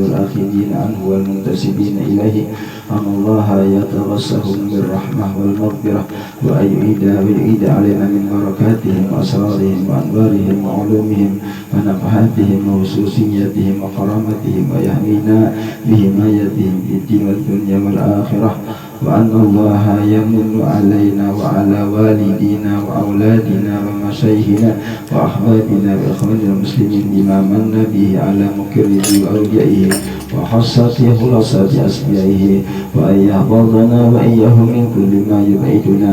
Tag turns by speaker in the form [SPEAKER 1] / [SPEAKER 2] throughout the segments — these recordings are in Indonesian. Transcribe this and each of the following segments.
[SPEAKER 1] والآخذين عنه والمنتسبين إليه أن الله يتغسهم بالرحمة والمغفرة وأن يعيد علينا من بركاتهم وأسرارهم وأنوارهم وعلومهم ونفحاتهم وخصوصياتهم وكرامتهم ويحمينا بحمايتهم في الدين والدنيا والآخرة وأن الله يمن علينا وعلى والدينا وأولادنا ومشايخنا وأحبابنا وإخواننا المسلمين بما من به على مكرمه وأوليائه وخاصة خلاصة أصفيائه وأن يحفظنا وإياه من كل ما يبعدنا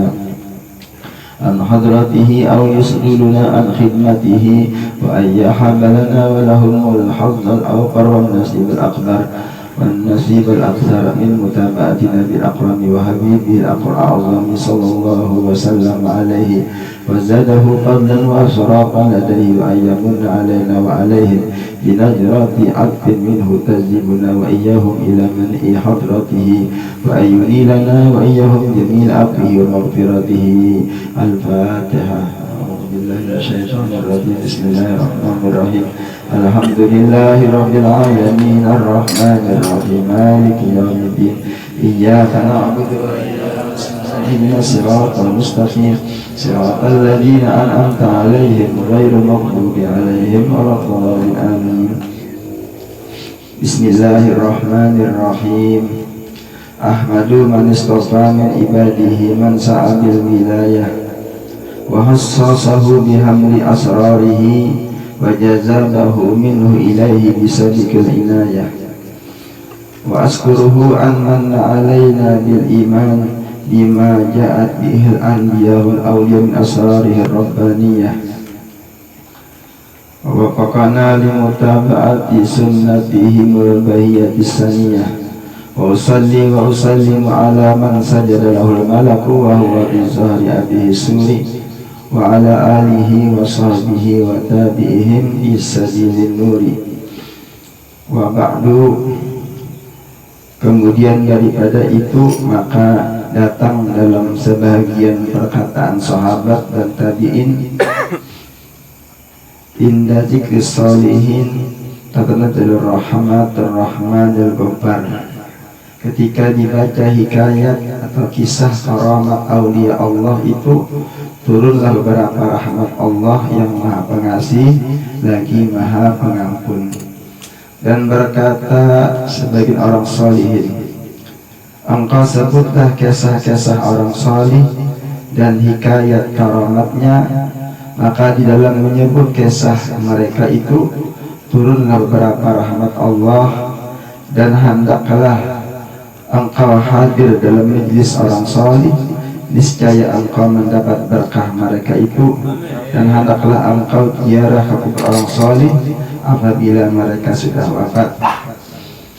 [SPEAKER 1] عن حضرته أو يسدلنا عن خدمته وأن يحملنا ولهم الحظ الأوفر والنصيب الأكبر والنصيب الأكثر من متابعتنا بالأكرم وحبيبه الأعظم صلى الله وسلم عليه وزاده فضلا وأشرافا لديه وأن يمن علينا وعليهم بنجرة عطف منه تجذبنا وإياهم إلى منع حضرته وأن ينيلنا وإياهم جميل عفوه ومغفرته. الفاتحة. أعوذ بالله من الشيطان الرجيم. بسم الله الرحمن الرحيم. الحمد لله رب العالمين الرحمن الرحيم مالك يوم الدين إياك نعبد وإياك نستعين الصراط المستقيم صراط الذين أنعمت عليهم غير المغضوب عليهم ولا الضالين آمين. بسم الله الرحمن الرحيم. أحمد من اصطفى من عباده من سعى بالولاية وخصصه بحمل أسراره وجذبه منه إليه بسبك العناية وأشكره أن من علينا بالإيمان بما جاءت به الأنبياء والأولياء من أسراره الربانية ووفقنا لمتابعة سنتهم البهية السنية وأصلي وأسلم على من سجد له الملك وهو بظهر أبيه السوري وعلى آله وصحبه وتابعهم في سبيل النور. Wa ba'du. Kemudian daripada itu maka datang dalam sebagian perkataan sahabat dan tabi'in inda zikri sholihin tatanazzalu rahmatur rahmanil ghaffar. Ketika dibaca hikayat atau kisah karamat aulia Allah itu turunlah beberapa rahmat Allah yang maha pengasih lagi maha pengampun. Dan berkata sebagian orang solihin, engkau sebutlah kisah-kisah orang solih dan hikayat karamatnya, maka di dalam menyebut kisah mereka itu turunlah beberapa rahmat Allah, dan hendaklah engkau hadir dalam majlis orang solih, niscaya engkau mendapat berkah mereka itu, dan hendaklah engkau ziarah ke kubur orang solih apabila mereka sudah wafat.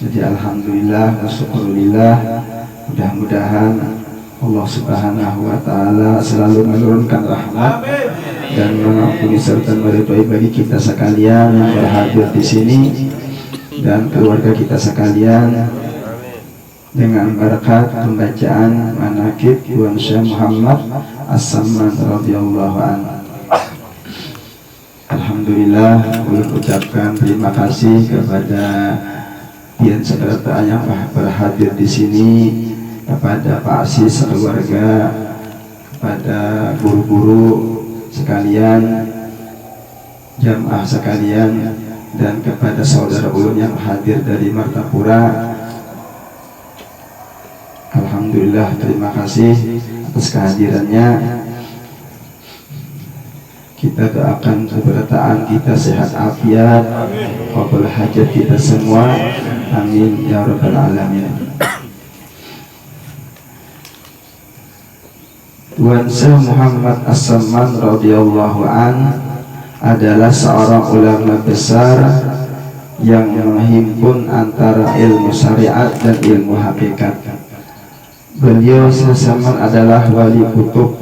[SPEAKER 1] Jadi alhamdulillah wa syukurillah, mudah-mudahan Allah subhanahu wa ta'ala selalu menurunkan rahmat dan mengampuni serta meridhai bagi kita sekalian yang berhadir di sini dan keluarga kita sekalian dengan berkat pembacaan manaqib Tuan Syekh Muhammad As-Samman radhiyallahu anhu. Alhamdulillah, ulun ucapkan terima kasih kepada pian saudara yang berhadir di sini, kepada Pak Asis keluarga, kepada guru-guru sekalian, jamaah sekalian, dan kepada saudara ulun yang hadir dari Martapura. Alhamdulillah, terima kasih atas kehadirannya. Kita doakan keberkahan kita sehat afiat, qabul hajat kita semua, amin ya rabbal alamin. Tuan Syekh Muhammad As-Samman radhiyallahu an adalah seorang ulama besar yang menghimpun antara ilmu syariat dan ilmu hakikat. Beliau As-Samman adalah wali kutub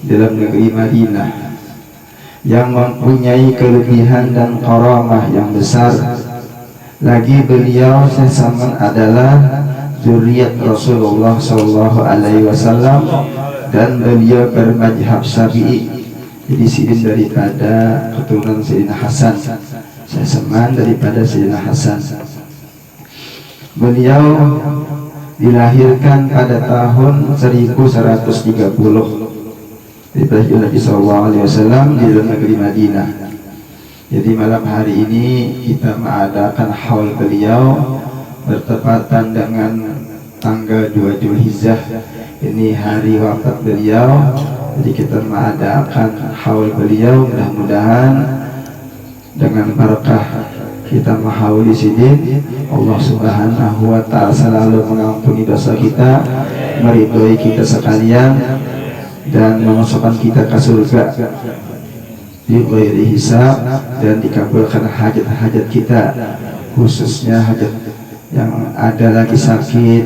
[SPEAKER 1] dalam negeri Madinah yang mempunyai kelebihan dan karamah yang besar. Lagi beliau As-Samman adalah zuriat Rasulullah sallallahu alaihi wasallam dan beliau bermadzhab Syafi'i. Jadi sini daripada keturunan Sayyidina Hasan, As-Samman daripada Sayyidina Hasan. Beliau dilahirkan pada tahun 1130 daripada Nabi SAW di dalam negeri Madinah. Jadi malam hari ini kita mengadakan haul beliau bertepatan dengan tanggal 2 Zulhijjah. Ini hari wafat beliau. Jadi kita mengadakan haul beliau, mudah-mudahan dengan berkah kita menghauli sidin, Allah Subhanahu wa Ta'ala selalu mengampuni dosa kita, meridhoi kita sekalian, dan memasukkan kita ke surga di ghairi hisab, dan dikabulkan hajat-hajat kita, khususnya hajat yang ada lagi sakit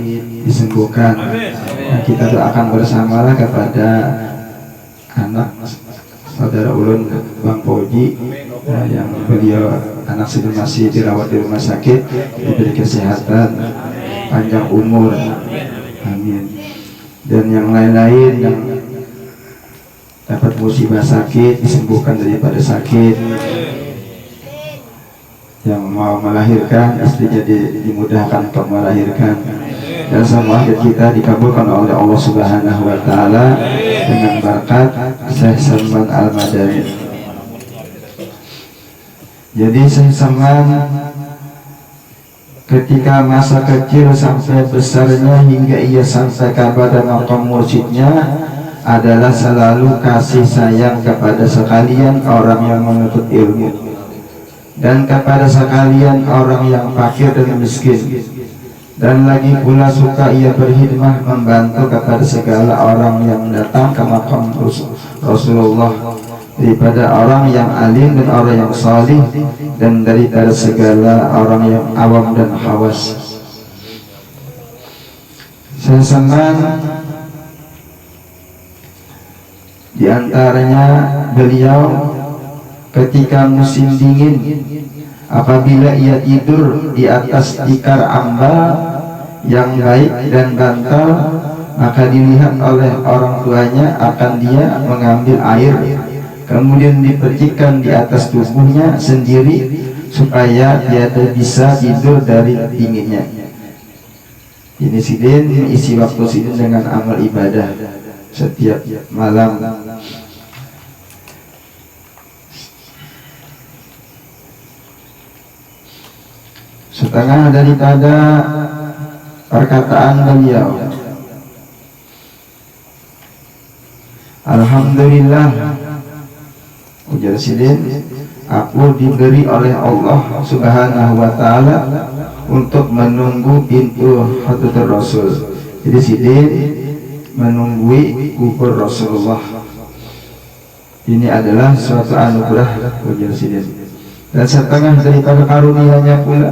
[SPEAKER 1] disembuhkan. Dan kita doakan bersamalah kepada anak saudara ulun Bang Poji yang beliau anak sedang masih dirawat di rumah sakit, diberi kesehatan, panjang umur, amin. Dan yang lain-lain yang dapat musibah sakit disembuhkan daripada sakit, yang mau melahirkan istrinya dimudahkan untuk melahirkan, dan semua hajat kita dikabulkan oleh Allah Subhanahu wa Ta'ala dengan berkat Syekh Salman Al-Madani. Jadi Syekh Salman ketika masa kecil sampai besarnya hingga ia sampai kepada maqam mursyidnya adalah selalu kasih sayang kepada sekalian orang yang menuntut ilmu dan kepada sekalian orang yang fakir dan miskin, dan lagi pula suka ia berkhidmah membantu kepada segala orang yang datang ke makam Rasulullah, daripada orang yang alim dan orang yang salih, dan daripada segala orang yang awam dan khawas. Saya senang di antaranya beliau ketika musim dingin, apabila ia tidur di atas tikar ambal yang baik dan bantal, maka dilihat oleh orang tuanya akan dia mengambil air, kemudian dipercikan di atas tubuhnya sendiri supaya dia bisa tidur dari dinginnya. Ini sidin isi waktu sidin dengan amal ibadah setiap malam. Setengah daripada perkataan beliau, alhamdulillah, ujar sidin, aku diberi oleh Allah Subhanahu wa Ta'ala untuk menunggu pintu Hadratul Rasul. Jadi sidin menunggui kubur Rasulullah. Ini adalah suatu anugerah, ujar sidin. Dan setengah daripada karunia-Nya pula,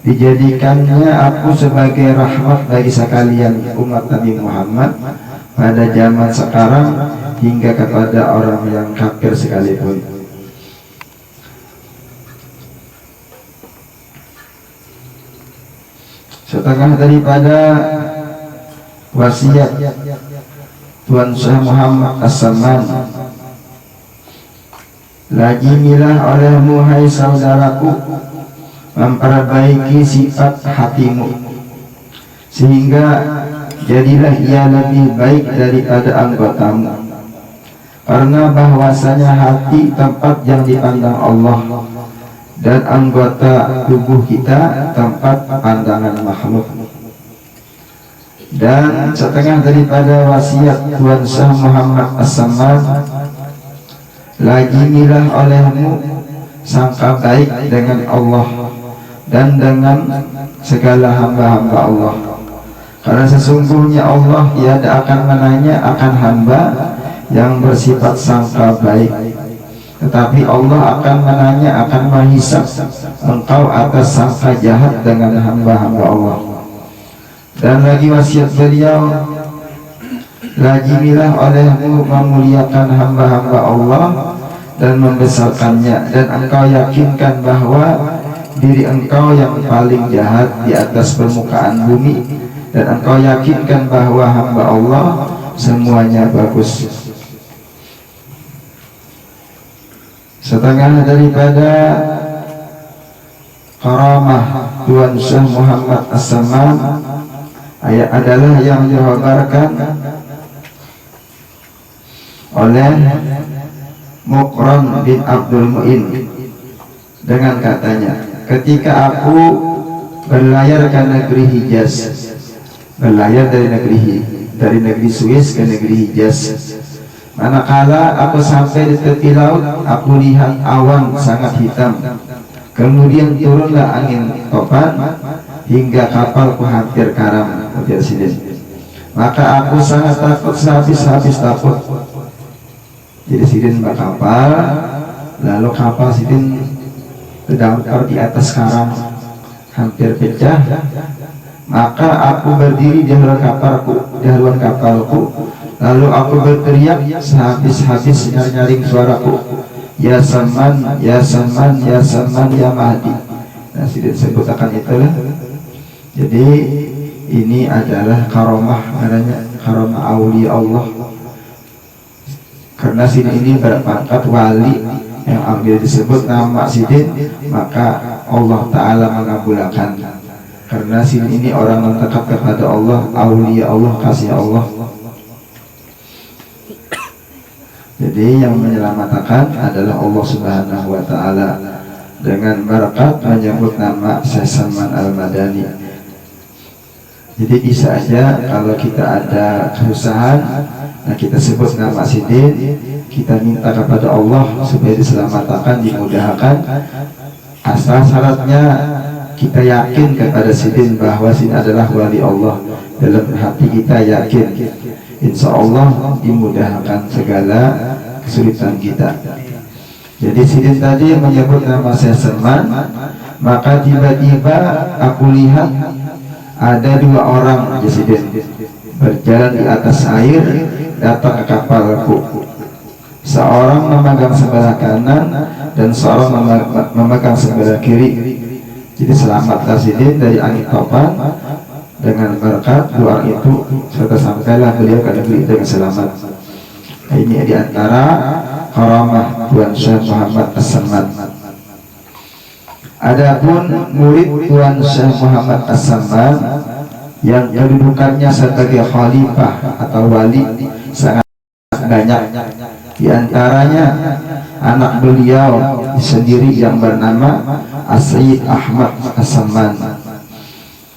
[SPEAKER 1] dijadikannya aku sebagai rahmat bagi sekalian umat Nabi Muhammad pada zaman sekarang hingga kepada orang yang kafir sekalipun. Setengah daripada wasiat Tuan Syekh Muhammad As-Salman, lazimilah olehmu hai saudaraku memperbaiki sifat hatimu, sehingga jadilah ia lebih baik daripada anggotamu, karena bahwasanya hati tempat yang dipandang Allah dan anggota tubuh kita tempat pandangan makhluk. Dan setengah daripada wasiat Tuan Syekh Muhammad As-Salman, lazimilah olehmu sangka baik dengan Allah dan dengan segala hamba-hamba Allah, karena sesungguhnya Allah tiada akan menanya akan hamba yang bersifat sangka baik, tetapi Allah akan menanya, akan menghisab engkau atas sangka jahat dengan hamba-hamba Allah. Dan lagi wasiat beliau, lazimilah olehmu memuliakan hamba-hamba Allah dan membesarkannya, dan engkau yakinkan bahwa diri engkau yang paling jahat di atas permukaan bumi, dan engkau yakinkan bahwa hamba Allah semuanya bagus. Setengah daripada karamah Tuan Syekh Muhammad As-Saman adalah yang dikhabarkan oleh Muqran bin Abdul Mu'in dengan katanya, ketika aku berlayar ke negeri Hijaz, berlayar dari negeri Swiss ke negeri Hijaz, manakala aku sampai di tepi laut, aku lihat awan sangat hitam, kemudian turunlah angin topan hingga kapalku hampir karam. Maka aku sangat takut, sehabis takut. Jadi sidin kapal, lalu kapal sidin terdampar di atas karang, hampir pecah. Maka aku berdiri di haluan kapalku, lalu aku berteriak sehabis nyaring suaraku, ya Saman, ya Saman, ya Saman, ya Mahdi. Nah, sidin sebut akan itulah. Jadi ini adalah karamah, namanya karamah aulia Allah. Karena sidin ini berpangkat wali yang ambil disebut nama sidin, maka Allah Ta'ala mengabulkan. Karena sidin ini orang yang dekat kepada Allah, aulia Allah, kasih Allah. Jadi yang menyelamatkan adalah Allah Subhanahu wa Ta'ala dengan berkat menyebut nama Syekh Salman Al-Madani. Jadi bisa aja kalau kita ada kesusahan, nah kita sebut nama sidin, kita minta kepada Allah supaya diselamatkan, dimudahkan. Asal syaratnya kita yakin kepada sidin bahwa sidin adalah wali Allah. Dalam hati kita yakin, insya Allah dimudahkan segala kesulitan kita. Jadi sidin tadi menyebut nama Syekh Salman, maka tiba-tiba aku lihat ada dua orang sidin berjalan di atas air datang ke kapalku. Seorang memegang sebelah kanan dan seorang memegang sebelah kiri. Jadi selamatlah sidin dari angin topan dengan berkat dua orang itu, serta sampailah beliau ke negeri dengan selamat. Nah, ini diantara karamah Tuan Syekh Muhammad As-Saman. Adapun murid Tuan Syekh Muhammad As-Saman yang kedudukannya sebagai khalifah atau wali sangat banyak. Di antaranya anak beliau sendiri yang bernama As-Sayyid Ahmad As-Saman.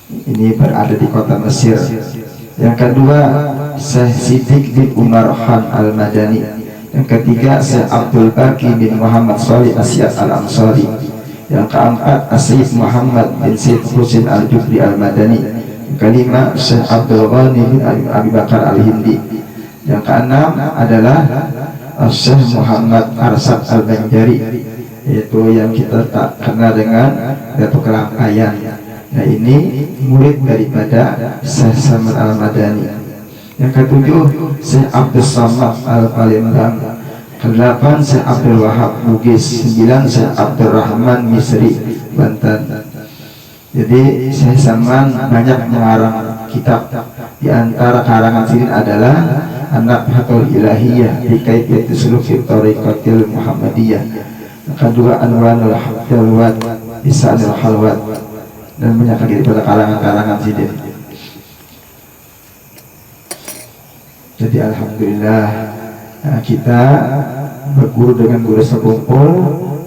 [SPEAKER 1] Ini berada di kota Mesir. Yang kedua Syekh Siddiq bin Umar Khan Al-Madani. Yang ketiga Syekh Abdul Baqi bin Muhammad Shalih Asyad Al-Ansari. Yang keempat As-Sayyid Muhammad bin Said Husin Al-Jufri Al-Madani. Yang kelima Syekh Abdul Ghani bin Abi Bakar Al-Hindi. Yang keenam adalah Syekh Muhammad Arsad Al-Banjari, yaitu yang kita tak kenal dengan Datuk Kelampayan. Nah, ini murid daripada Syekh Salman Al-Madani. Yang ketujuh Syekh Abdul Samad Al-Palembang. Kedelapan Syekh Abdul Wahab Bugis. 9 Syekh Abdul Rahman Misri Banten. Jadi Syekh Salman banyak mengarang kitab. Di antara karangan sidin adalah An-Nafhatul Ilahiyah fi Kaifiyyati Suluki Thariqatil Muhammadiyah. Kedua Anwarul Halwat Isanil Halwat, dan banyak lagi pada karangan-karangan sidin. Jadi alhamdulillah, kita berguru dengan guru sekumpul,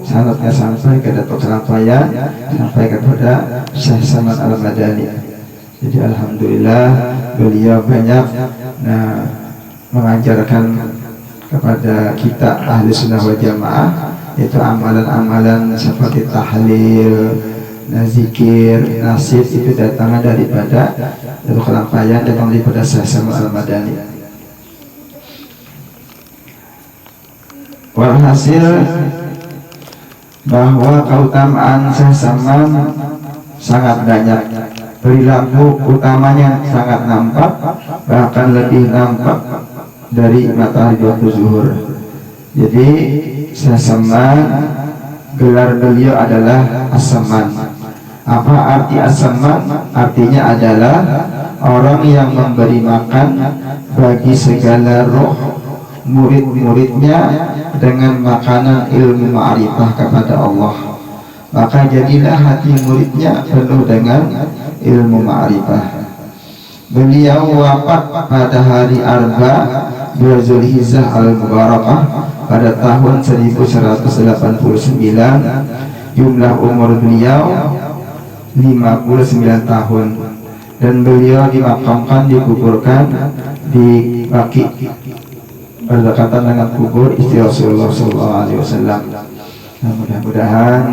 [SPEAKER 1] sanatnya sampai ke Datuk Kelampayan, sampai kepada Syekh Salman Al-Madani. Jadi alhamdulillah beliau banyak mengajarkan kepada kita ahli sunnah wal jamaah, yaitu amalan-amalan seperti tahlil, zikir, nasib, itu datangnya daripada Datuk Kelampayan, datang daripada Syekh Salman Al-Madani. Walhasil bahwa keutamaan Syekh Salman sangat banyak. Perilaku utamanya sangat nampak, bahkan lebih nampak dari matahari waktu zuhur. Jadi Syekh Salman, gelar beliau adalah As-Saman. Apa arti As-Saman? Artinya adalah orang yang memberi makan bagi segala roh murid-muridnya dengan makanan ilmu ma'rifah kepada Allah. maka jadilah hati muridnya penuh dengan ilmu ma'rifah. Beliau wafat pada hari Arba bulan Zulhijjah al-Mubarakah pada tahun 1189. Jumlah umur beliau 59 tahun, dan beliau dimakamkan, dikuburkan di Baqi berdekatan dengan kubur istri Rasulullah SAW. Nah, mudah-mudahan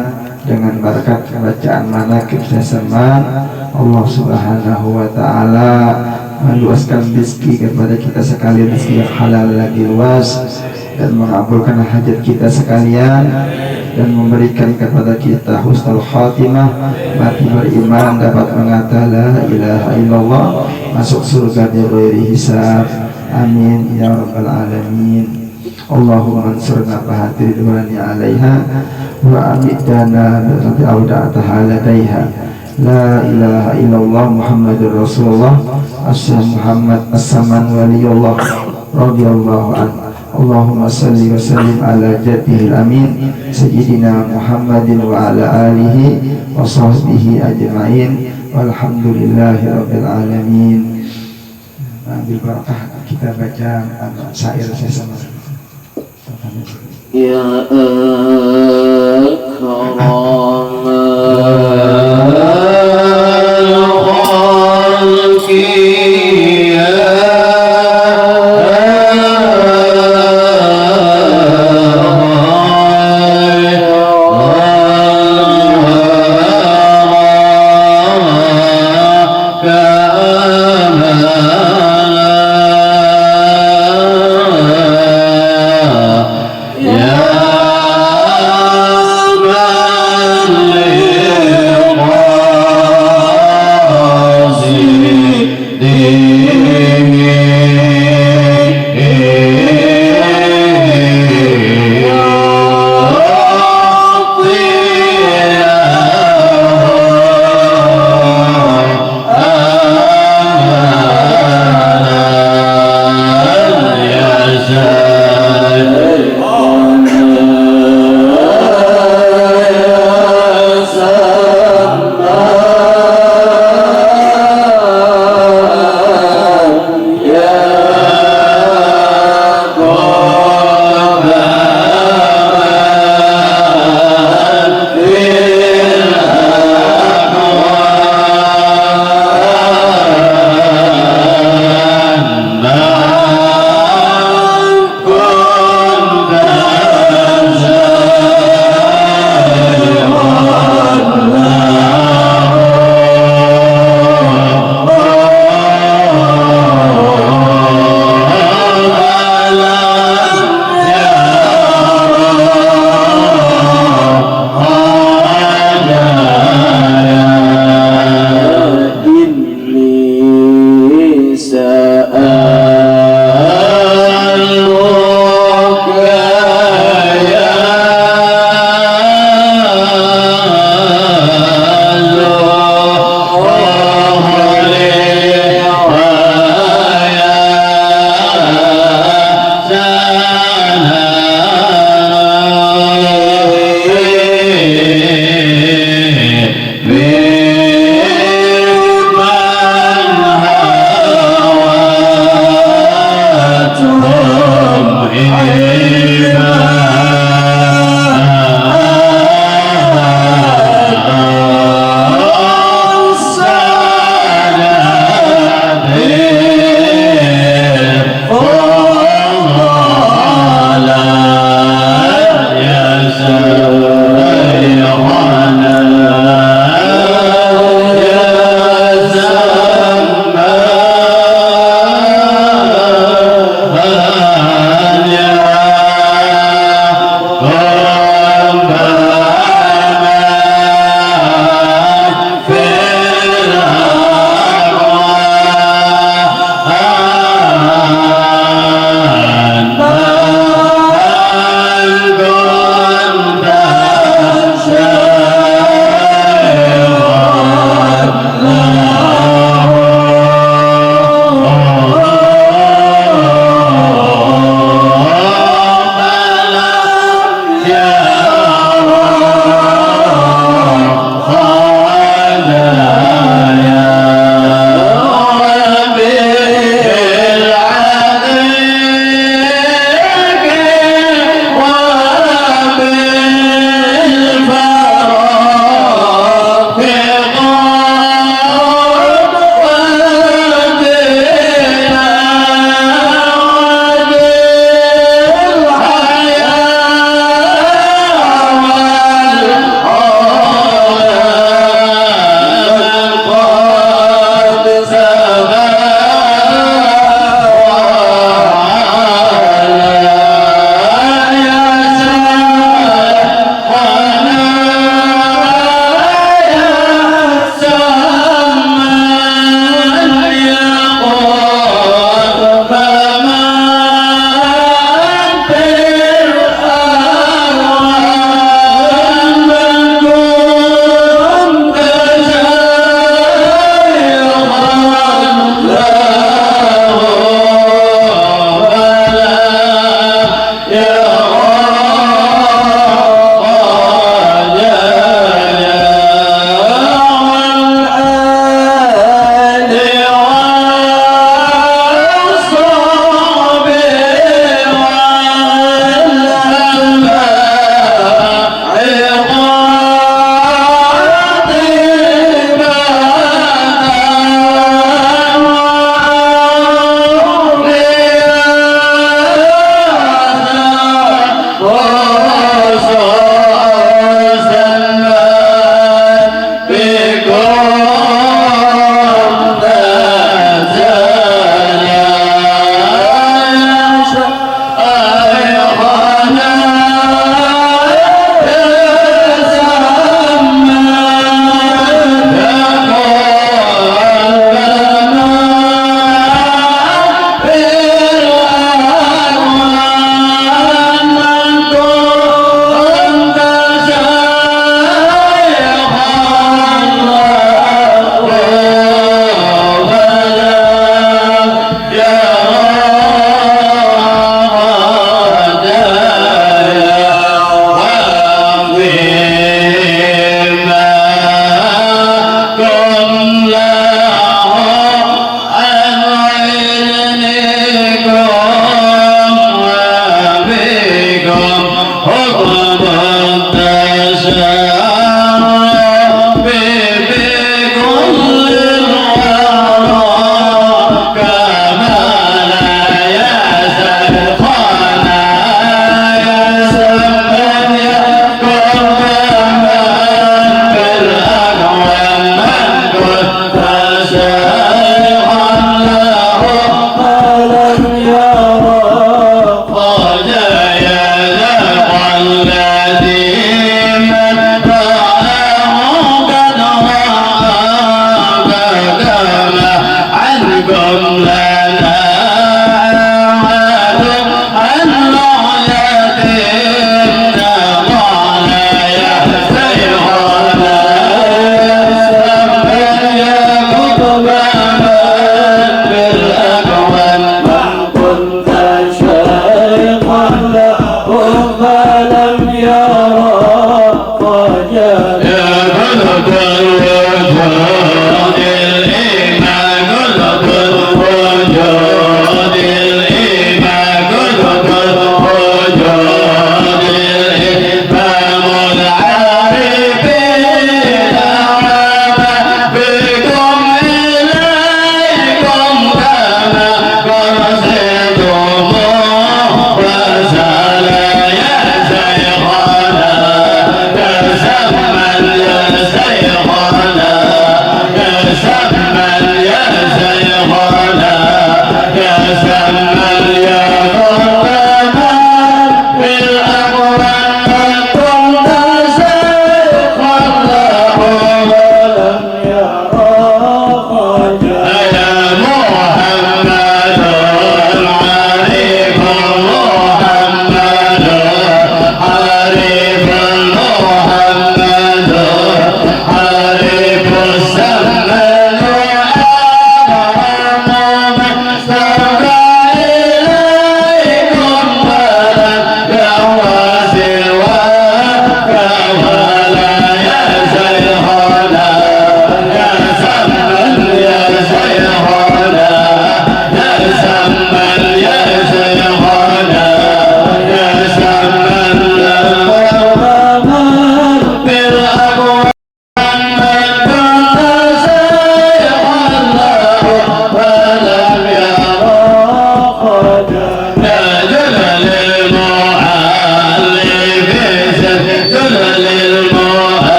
[SPEAKER 1] dengan berkat bacaan manaqib zaman Allah Subhanahu wa taala meluaskan rezeki kepada kita sekalian, rezeki yang halal lagi luas, dan mengabulkan hajat kita sekalian, dan memberikan kepada kita husnul khatimah, mati beriman, dapat mengatakan la ilaha illallah, masuk surga bighairi hisab. Amin ya rabbal alamin. Allahumma ansurna fahatir ridwani alaiha wa amidana bi awda'ataha ladaiha. La ilaha illallah Muhammadur Rasulullah Asy Muhammad As-Saman waliyullah radhiyallahu anhu. Allahumma salli wa sallim ala jaddihil amin sayyidina Muhammadin wa ala alihi wa sahbihi ajma'in walhamdulillahi rabbil alamin. Ambil barakah, kita baca syair saya sama.
[SPEAKER 2] Ya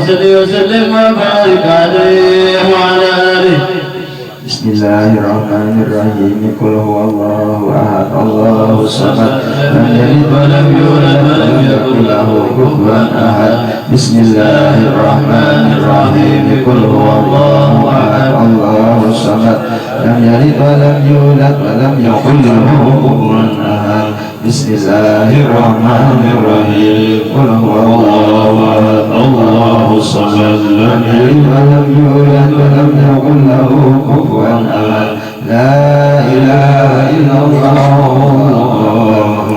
[SPEAKER 2] صل وسلم وبارك عليه وعلى آله.
[SPEAKER 1] بسم الله الرحمن الرحيم قل هو الله أحد الله الصمد لم يلد ولم يولد ولم يكن له كفوا أحد. بسم الله الرحمن الرحيم قل هو الله أحد الله الصمد لم يلد ولم يولد ولم يكن له كفوا أحد. بسم الله الرحمن الرحيم قل هو الله أحد الله الصمد لم يلد ولم يولد ولم يكن له كفوا أحد. لا إله إلا الله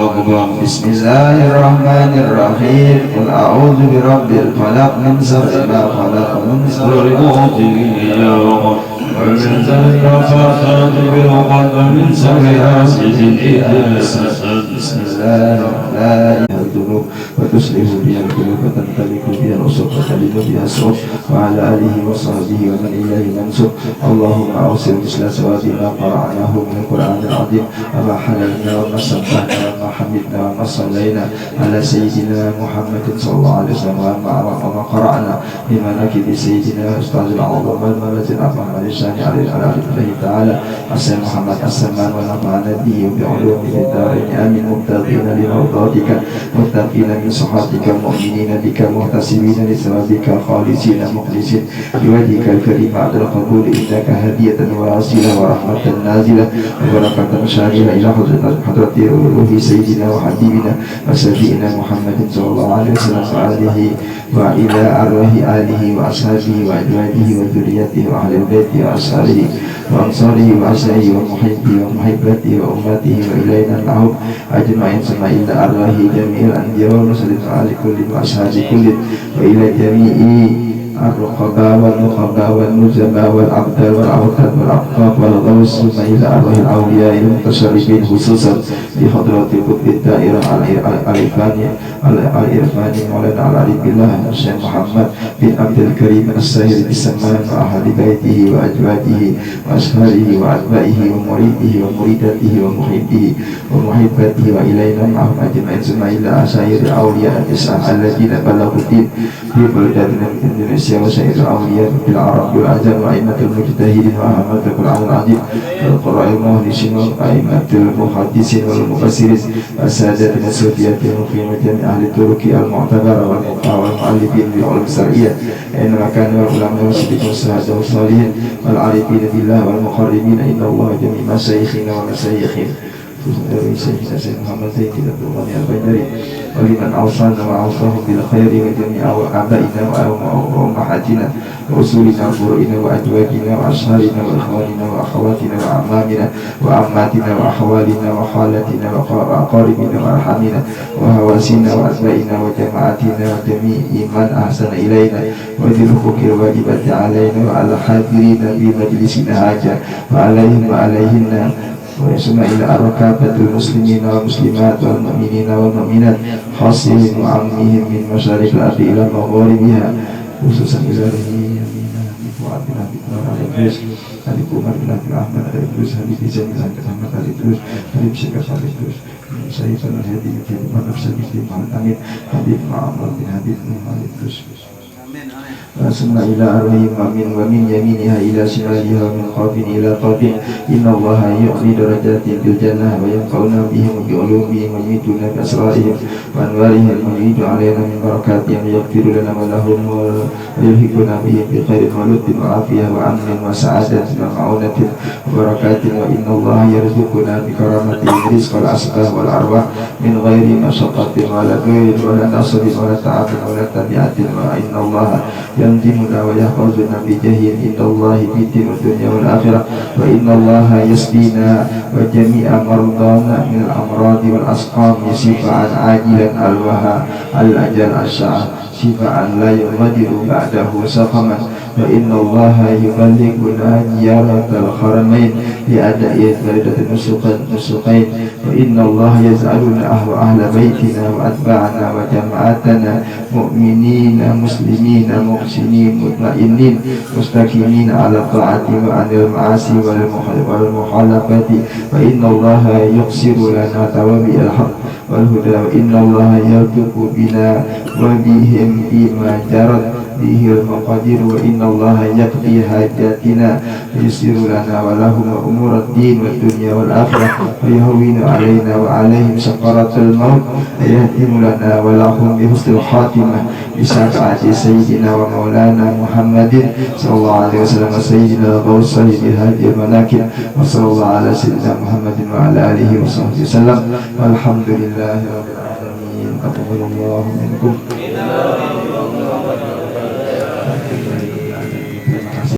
[SPEAKER 1] أكبر. بسم الله الرحمن الرحيم قل أعوذ برب الفلق من شر ما خلق ومن شر غاسق إذا وقب ومن شر النفاثات في العقد ومن شر حاسد إذا حسد. بسم الله لا إله الذنوب وتصلح بها القلوب وتنطلق بها الأصول وتلد بها الصوت وعلى آله وصحبه ومن إليه منسوب. اللهم أوصل مثل ثواب ما قرأناه من القرآن العظيم وما حللنا وما سبحنا وما حمدنا وما صلينا على سيدنا محمد صلى الله عليه وسلم وما قرأنا بمناكب سيدنا أستاذ العظم والملة الأعظم الإنسان على الله تعالى أسأل محمد السلمان ونفعنا به بعلوم في الدارين آمين. مبتغين لمرضاتك متقين من صحاتك مؤمنين بك محتسبين لثوابك خالصين مخلصين بوجهك الكريم بعد القبول إنك هدية واصلة ورحمة نازلة وبركة شاملة إلى حضرة روح سيدنا وحبيبنا وسيدنا محمد صلى الله عليه وسلم وآله وإلى أرواح آله وأصحابه وأزواجه وذريته وأهل البيت وأصحابه وأنصاره وأسره ومحبه ومحبته وأمته وإلينا معهم أجمعين ثم إلى أرواح جميع الأنبياء والمرسلين وآل كل وأصحاب كل وإلى جميع الرقباء والنقباء والنجباء والأبدال والأوتاد والأقطاب والغوث ثم إلى أرواح الأولياء المتشرفين خصوصا بحضرة قطب الدائرة الإرفاني مولانا العلي بالله الشيخ محمد بن عبد الكريم الساهر بالسمان وأهل بيته وأزواجه وأشهاره وأتباعه ومريده ومريدته ومحبه ومحبته وإلينا معهم أجمعين ثم إلى أسائر الأولياء التسعة الذين بلغوا الدين في بلداتنا من إندونيسيا وسائر الأولياء في العرب والعجم وأئمة المجتهدين وأئمة القرآن العظيم والقراء المهندسين وأئمة المحدثين والمفسرين والسادة الصوفية المقيمة جميع أهل الطرق المعتبرة والمؤلفين بالعلوم الشرعية إنما كانوا العلماء والصديقين والشهداء والصالحين والعارفين بالله والمقربين إن الله جميع مشايخنا ومشايخهم سيدنا سيد محمد زين الله البيدري ولمن أوصانا وأوصاهم بالخير وجميع آبائنا وأمهاتنا وأصولنا وفروعنا وأزواجنا وأشهارنا وإخواننا وأخواتنا وأعمامنا وعماتنا وأحوالنا وخالاتنا وأقاربنا وأرحامنا وهواسنا وأتباعنا وجماعاتنا وجميع من أحسن إلينا وذي الحقوق الواجبة علينا وعلى الحاضرين في مجلسنا هذا وعليهم وعليهن ويسمى إلى أركابة المسلمين والمسلمات والمؤمنين والمؤمنات خاصهم وعمهم من مشارق الأرض إلى مغاربها خصوصا إلى رهي يمينا وعبد الله بن على إدريس حبيب عمر بن عبد الرحمن على إدريس حبيب جميل عبد الرحمن على إدريس حبيب شيخ على إدريس سيد الهادي في نفس المسلم محمد أمين حبيب معمر بن حبيب على إدريس ثم إلى أرواحهم ومن يمينها إلى شمالها ومن خاف إلى خاف إن الله يعطي درجات في الجنة وينفعنا بهم بعلومهم ويميتنا بأسرارهم وأنوارهم ويعيد علينا من بركاتهم ويغفر لنا ولهم ويلحقنا بهم بخير ولطف وعافية وأمن وسعادة ومعونة وبركات وإن الله يرزقنا بكرامته رزق الأسباب والأرواح من غير مشقة ولا ضير ولا نصب ولا تعب ولا تبعة وإن الله ينجمنا ويحفظنا بجاه عند الله في الدين والدنيا والآخرة وإن الله يسقينا وجميع مرضانا من الأمراض والأسقام شفاء عاجلا الوهى الأجل الشعر شفاء لا يغادر بعده سقما وإن الله يبلغنا زيارة الحرمين لأداء فريضة النسقين وإن الله يجعلنا أهل بيتنا وأتباعنا وجماعتنا مؤمنين مسلمين محسنين مطمئنين مستقيمين على الطاعة وعن المعاصي والمخالفات وإن الله يقصر لنا توابع الحق والهدى وإن الله يلطف بنا وبهم بما جرت به المقادير وإن الله يقضي حاجاتنا ويسر لنا ولهم أمور الدين والدنيا والآخرة ويهون علينا وعليهم سقرات الموت ويهتم لنا ولهم بحسن الخاتمة بشفاعة سيدنا ومولانا محمد صلى الله عليه وسلم سيدنا الغوث صاحب هذه المناكب وصلى الله على سيدنا محمد وعلى آله وصحبه وسلم والحمد لله رب العالمين. تقبل الله منكم.